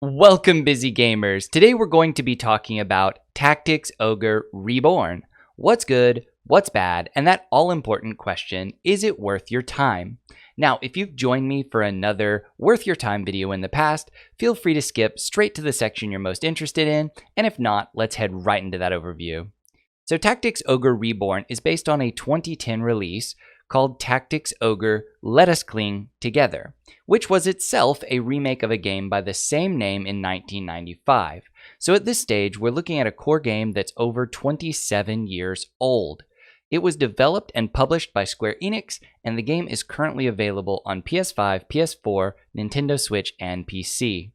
Welcome, busy gamers. Today we're going to be talking about Tactics Ogre Reborn. What's good, what's bad, and that all-important question, is it worth your time? Now, if you've joined me for another worth your time video in the past, feel free to skip straight to the section you're most interested in, and if not, let's head right into that overview. So Tactics Ogre Reborn is based on a 2010 release called Tactics Ogre Let Us Cling Together, which was itself a remake of a game by the same name in 1995. So at this stage, we're looking at a core game that's over 27 years old. It was developed and published by Square Enix, and the game is currently available on PS5, PS4, Nintendo Switch, and PC.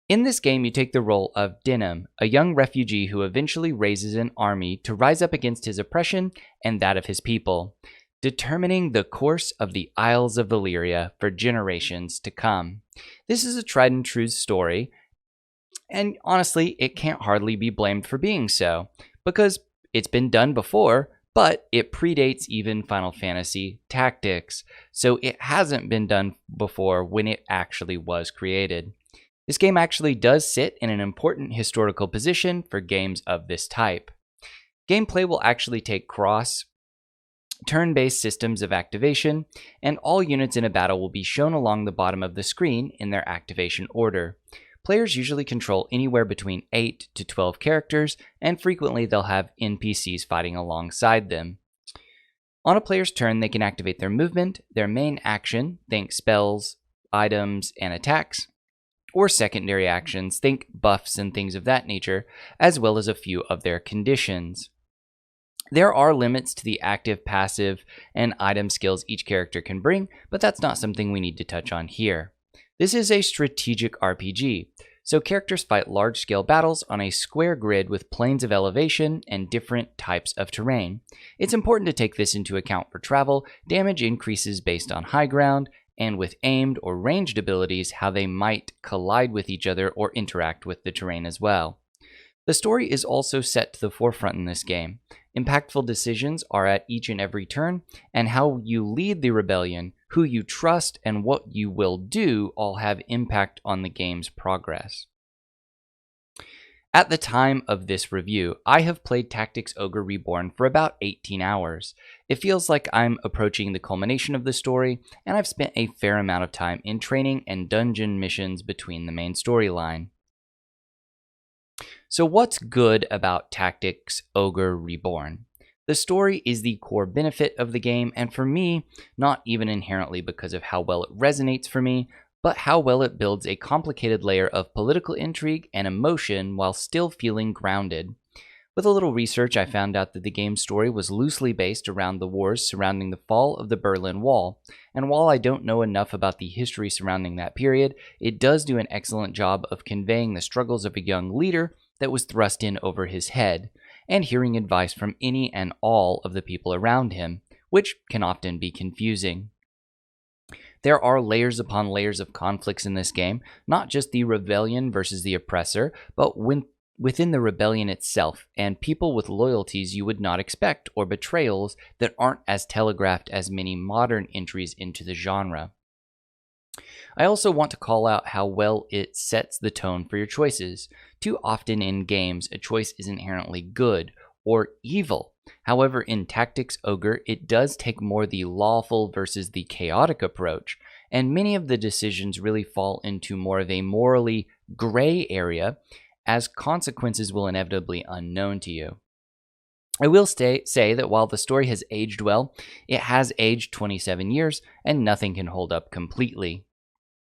In this game, you take the role of Denam, a young refugee who eventually raises an army to rise up against his oppression and that of his people, determining the course of the Isles of Valeria for generations to come. This is a tried and true story, and honestly, it can't hardly be blamed for being so, because it's been done before, but it predates even Final Fantasy Tactics, so it hasn't been done before when it actually was created. This game actually does sit in an important historical position for games of this type. Gameplay will actually take cross turn-based systems of activation, and all units in a battle will be shown along the bottom of the screen in their activation order. Players usually control anywhere between 8 to 12 characters, and frequently they'll have NPCs fighting alongside them. On a player's turn, they can activate their movement, their main action, think spells, items, and attacks, or secondary actions, think buffs and things of that nature, as well as a few of their conditions. There are limits to the active, passive, and item skills each character can bring, but that's not something we need to touch on here. This is a strategic RPG, so characters fight large-scale battles on a square grid with planes of elevation and different types of terrain. It's important to take this into account for travel. Damage increases based on high ground, and with aimed or ranged abilities, how they might collide with each other or interact with the terrain as well. The story is also set to the forefront in this game. Impactful decisions are at each and every turn, and how you lead the rebellion, who you trust, and what you will do all have impact on the game's progress. At the time of this review, I have played Tactics Ogre Reborn for about 18 hours. It feels like I'm approaching the culmination of the story, and I've spent a fair amount of time in training and dungeon missions between the main storyline. So what's good about Tactics Ogre Reborn? The story is the core benefit of the game, and for me, not even inherently because of how well it resonates for me, but how well it builds a complicated layer of political intrigue and emotion while still feeling grounded. With a little research, I found out that the game's story was loosely based around the wars surrounding the fall of the Berlin Wall, and while I don't know enough about the history surrounding that period, it does do an excellent job of conveying the struggles of a young leader that was thrust in over his head, and hearing advice from any and all of the people around him, which can often be confusing. There are layers upon layers of conflicts in this game, not just the rebellion versus the oppressor, but within the rebellion itself, and people with loyalties you would not expect, or betrayals that aren't as telegraphed as many modern entries into the genre. I also want to call out how well it sets the tone for your choices. Too often in games, a choice is inherently good or evil. However, in Tactics Ogre, it does take more the lawful versus the chaotic approach, and many of the decisions really fall into more of a morally gray area, as consequences will inevitably be unknown to you. I will say that while the story has aged well, it has aged 27 years, and nothing can hold up completely.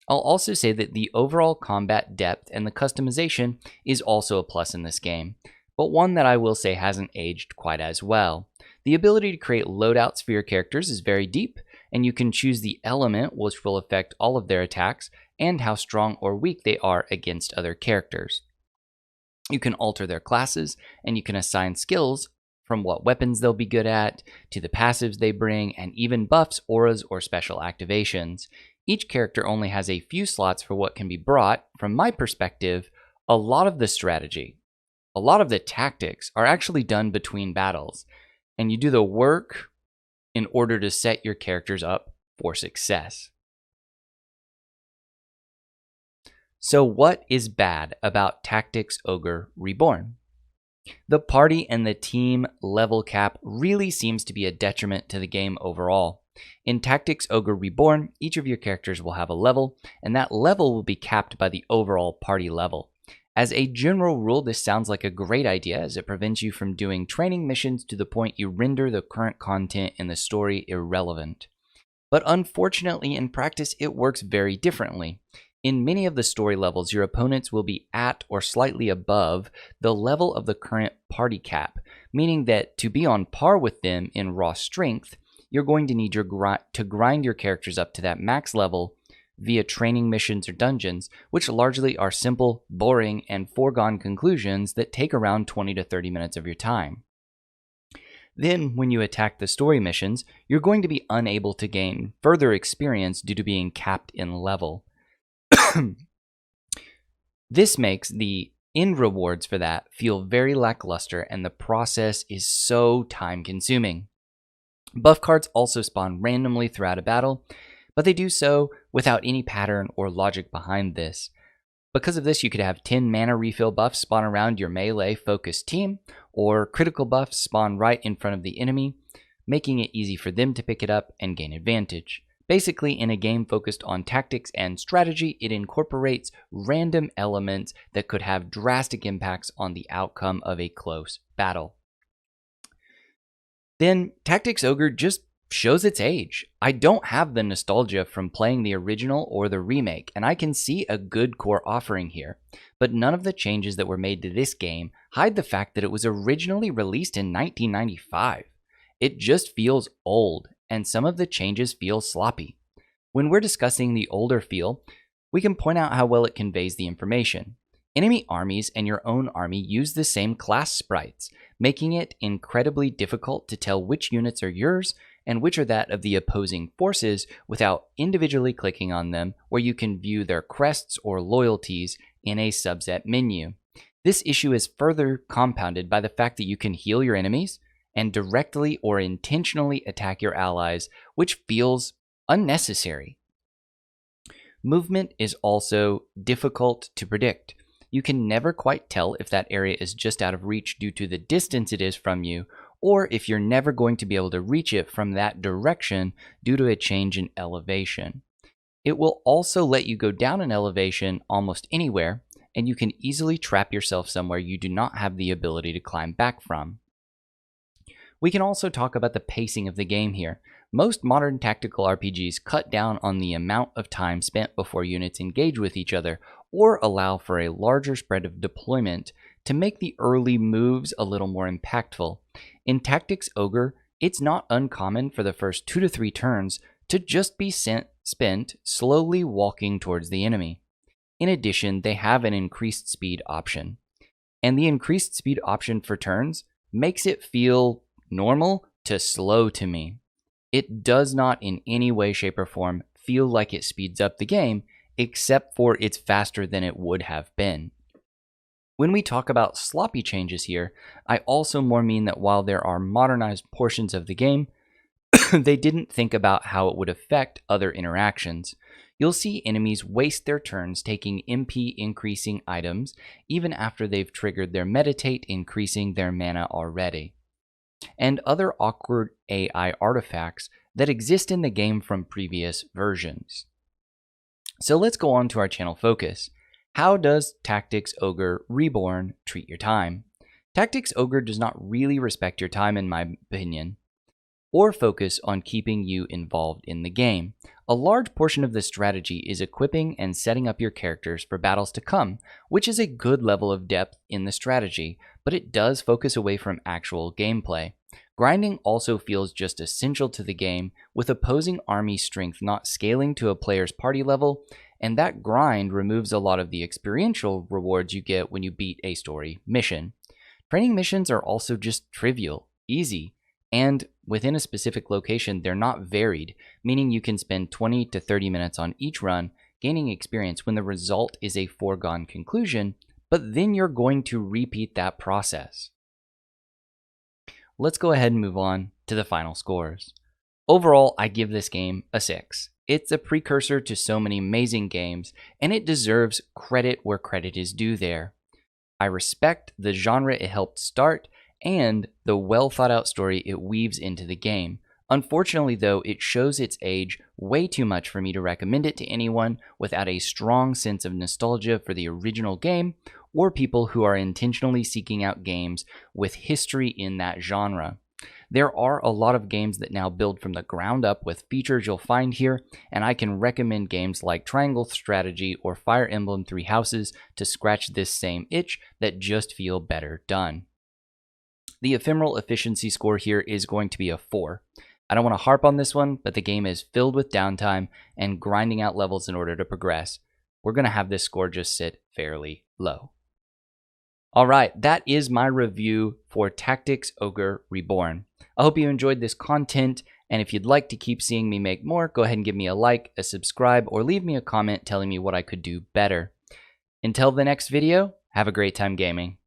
I'll also say that the overall combat depth and the customization is also a plus in this game, but one that I will say hasn't aged quite as well. The ability to create loadouts for your characters is very deep, and you can choose the element which will affect all of their attacks and how strong or weak they are against other characters. You can alter their classes, and you can assign skills from what weapons they'll be good at, to the passives they bring, and even buffs, auras, or special activations. Each character only has a few slots for what can be brought. From my perspective, a lot of the strategy, a lot of the tactics are actually done between battles, and you do the work in order to set your characters up for success. So what is bad about Tactics Ogre Reborn? The party and the team level cap really seems to be a detriment to the game overall. In Tactics Ogre Reborn, each of your characters will have a level, and that level will be capped by the overall party level. As a general rule, this sounds like a great idea as it prevents you from doing training missions to the point you render the current content in the story irrelevant. But unfortunately, in practice, it works very differently. In many of the story levels, your opponents will be at or slightly above the level of the current party cap, meaning that to be on par with them in raw strength, you're going to need to grind your characters up to that max level via training missions or dungeons, which largely are simple, boring, and foregone conclusions that take around 20 to 30 minutes of your time. Then, when you attack the story missions, you're going to be unable to gain further experience due to being capped in level. This makes the end rewards for that feel very lackluster, and the process is so time-consuming. Buff cards also spawn randomly throughout a battle, but they do so without any pattern or logic behind this. Because of this, you could have 10 mana refill buffs spawn around your melee-focused team, or critical buffs spawn right in front of the enemy, making it easy for them to pick it up and gain advantage. Basically, in a game focused on tactics and strategy, it incorporates random elements that could have drastic impacts on the outcome of a close battle. Then, Tactics Ogre just shows its age. I don't have the nostalgia from playing the original or the remake, and I can see a good core offering here. But none of the changes that were made to this game hide the fact that it was originally released in 1995. It just feels old, and some of the changes feel sloppy. When we're discussing the older feel, we can point out how well it conveys the information. Enemy armies and your own army use the same class sprites, making it incredibly difficult to tell which units are yours and which are that of the opposing forces without individually clicking on them, where you can view their crests or loyalties in a subset menu. This issue is further compounded by the fact that you can heal your enemies and directly or intentionally attack your allies, which feels unnecessary. Movement is also difficult to predict. You can never quite tell if that area is just out of reach due to the distance it is from you, or if you're never going to be able to reach it from that direction due to a change in elevation. It will also let you go down an elevation almost anywhere, and you can easily trap yourself somewhere you do not have the ability to climb back from. We can also talk about the pacing of the game here. Most modern tactical RPGs cut down on the amount of time spent before units engage with each other, or allow for a larger spread of deployment to make the early moves a little more impactful. In Tactics Ogre, it's not uncommon for the first 2 to 3 turns to just be spent slowly walking towards the enemy. In addition, they have an increased speed option. And the increased speed option for turns makes it feel normal to slow to me. It does not in any way, shape, or form feel like it speeds up the game, except for it's faster than it would have been. When we talk about sloppy changes here, I also more mean that while there are modernized portions of the game, they didn't think about how it would affect other interactions. You'll see enemies waste their turns taking MP increasing items even after they've triggered their meditate, increasing their mana already, and other awkward AI artifacts that exist in the game from previous versions. So let's go on to our channel focus. How does Tactics Ogre Reborn treat your time? Tactics Ogre does not really respect your time in my opinion, or focus on keeping you involved in the game. A large portion of the strategy is equipping and setting up your characters for battles to come, which is a good level of depth in the strategy, but it does focus away from actual gameplay. Grinding also feels just essential to the game, with opposing army strength not scaling to a player's party level, and that grind removes a lot of the experiential rewards you get when you beat a story mission. Training missions are also just trivial, easy, and within a specific location, they're not varied, meaning you can spend 20 to 30 minutes on each run, gaining experience when the result is a foregone conclusion, but then you're going to repeat that process. Let's go ahead and move on to the final scores. Overall, I give this game a 6. It's a precursor to so many amazing games, and it deserves credit where credit is due there. I respect the genre it helped start and the well thought out story it weaves into the game. Unfortunately, though, it shows its age way too much for me to recommend it to anyone without a strong sense of nostalgia for the original game, or people who are intentionally seeking out games with history in that genre. There are a lot of games that now build from the ground up with features you'll find here, and I can recommend games like Triangle Strategy or Fire Emblem Three Houses to scratch this same itch that just feel better done. The Ephemeral Efficiency score here is going to be a 4. I don't want to harp on this one, but the game is filled with downtime and grinding out levels in order to progress. We're going to have this score just sit fairly low. Alright, that is my review for Tactics Ogre Reborn. I hope you enjoyed this content, and if you'd like to keep seeing me make more, go ahead and give me a like, a subscribe, or leave me a comment telling me what I could do better. Until the next video, have a great time gaming.